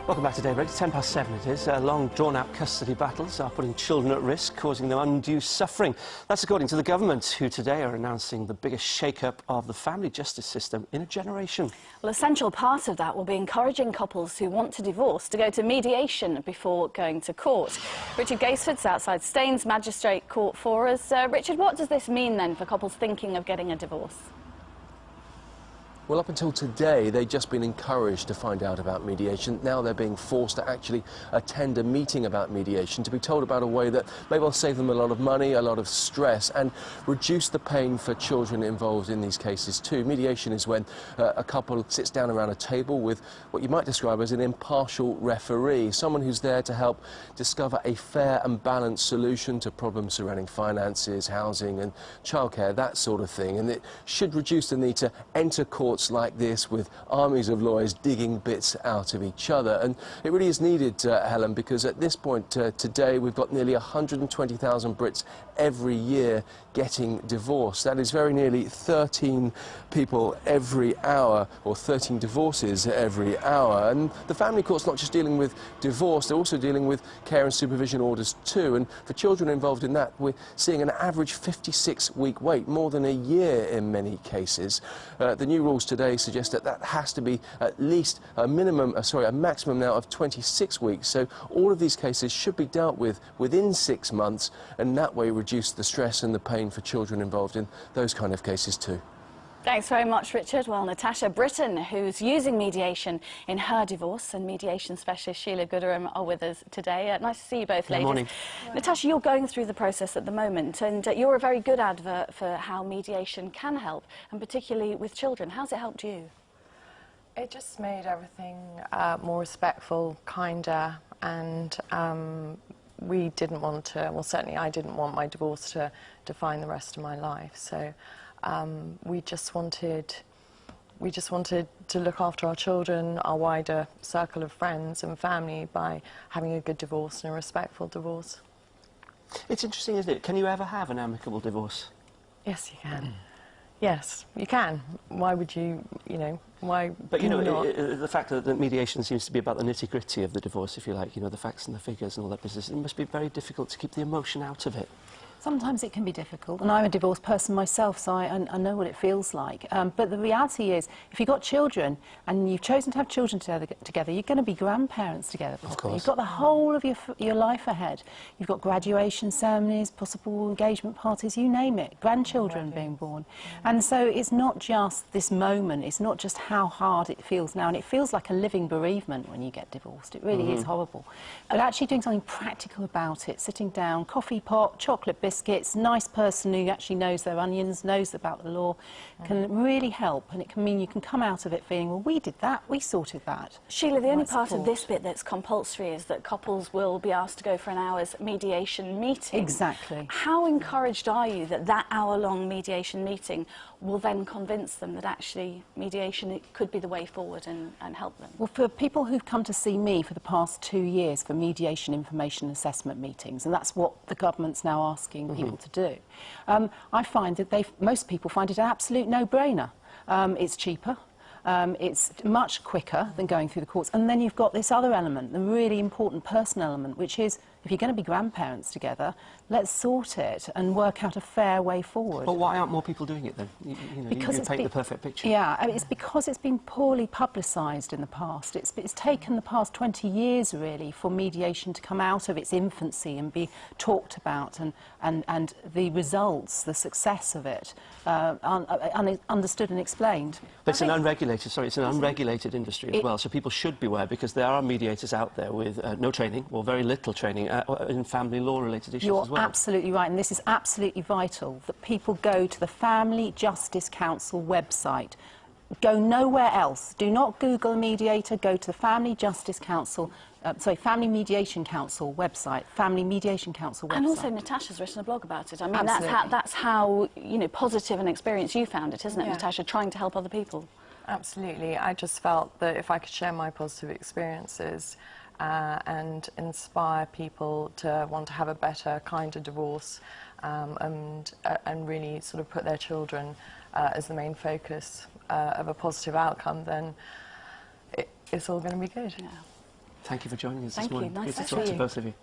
Welcome back to Daybreak. It's 7:10 it is. Long, drawn-out custody battles are putting children at risk, causing them undue suffering. That's according to the government, who today are announcing the biggest shake-up of the family justice system in a generation. Well, a central part of that will be encouraging couples who want to divorce to go to mediation before going to court. Richard Gaisford's outside Staines Magistrate Court for us. Richard, what does this mean then for couples thinking of getting a divorce? Well, up until today, they'd just been encouraged to find out about mediation. Now they're being forced to actually attend a meeting about mediation, to be told about a way that may well save them a lot of money, a lot of stress, and reduce the pain for children involved in these cases too. Mediation is when a couple sits down around a table with what you might describe as an impartial referee, someone who's there to help discover a fair and balanced solution to problems surrounding finances, housing and childcare, that sort of thing. And it should reduce the need to enter courts like this with armies of lawyers digging bits out of each other. And it really is needed, Helen, because at this point today we've got nearly 120,000 Brits every year getting divorced. That is very nearly 13 people every hour, or 13 divorces every hour. And the family court's not just dealing with divorce, they're also dealing with care and supervision orders too. And for children involved in that, we're seeing an average 56-week wait, more than a year in many cases. The new rules today suggest that that has to be at least a maximum now of 26 weeks. So all of these cases should be dealt with within 6 months, and that way reduce the stress and the pain for children involved in those kind of cases too. Thanks very much, Richard. Well, Natasha Britton, who's using mediation in her divorce, and mediation specialist Sheila Gooderham are with us today. Nice to see you both, ladies. Good morning. Natasha, you're going through the process at the moment, and you're a very good advert for how mediation can help, and particularly with children. How's it helped you? It just made everything more respectful, kinder, and we didn't want to, well, certainly I didn't want my divorce to define the rest of my life. So we just wanted to look after our children, our wider circle of friends and family, by having a good divorce and a respectful divorce. It's interesting, isn't it? Can you ever have an amicable divorce? Yes, you can. Yes, you can. Why would you, why But, not? the fact that mediation seems to be about the nitty-gritty of the divorce, if you like, the facts and the figures and all that business, it must be very difficult to keep the emotion out of it. Sometimes it can be difficult, and I'm a divorced person myself, so I know what it feels like. But the reality is, if you've got children, and you've chosen to have children together, you're going to be grandparents together. Of course. You've got the whole of your life ahead. You've got graduation ceremonies, possible engagement parties, you name it, grandchildren being born. And so it's not just this moment, it's not just how hard it feels now, and it feels like a living bereavement when you get divorced. It really is horrible. But actually doing something practical about it, sitting down, coffee pot, chocolate biscuits, nice person who actually knows their onions, knows about the law, can really help, and it can mean you can come out of it feeling, well, we did that, we sorted that. Sheila, the only part of this bit that's compulsory is that couples will be asked to go for an hour's mediation meeting. Exactly. How encouraged are you that that hour-long mediation meeting will then convince them that actually mediation could be the way forward and help them? Well, for people who've come to see me for the past 2 years for mediation information assessment meetings, and that's what the government's now asking people to do, I find that most people find it an absolute no-brainer. It's cheaper. It's much quicker than going through the courts. And then you've got this other element, the really important personal element, which is, if you're going to be grandparents together, let's sort it and work out a fair way forward. Well, why aren't more people doing it then? You paint the perfect picture. Yeah, I mean, it's because it's been poorly publicised in the past. It's taken the past 20 years, really, for mediation to come out of its infancy and be talked about, and the results, the success of it, understood and explained. But it's an unregulated industry as well, so people should be aware, because there are mediators out there with no training, or very little training, in family law-related issues as well. You're absolutely right, and this is absolutely vital, that people go to the Family Justice Council website. Go nowhere else. Do not Google a mediator, go to the Family Justice Council, Family Mediation Council website, Family Mediation Council website. And also Natasha's written a blog about it. I mean, that's how positive an experience you found it, isn't it, Natasha, trying to help other people? Absolutely. I just felt that if I could share my positive experiences and inspire people to want to have a better, kinder divorce, and really sort of put their children as the main focus of a positive outcome, then it's all going to be good. Yeah. Thank you for joining us Thank this morning. you. Nice Good to to talk see to you. both of you.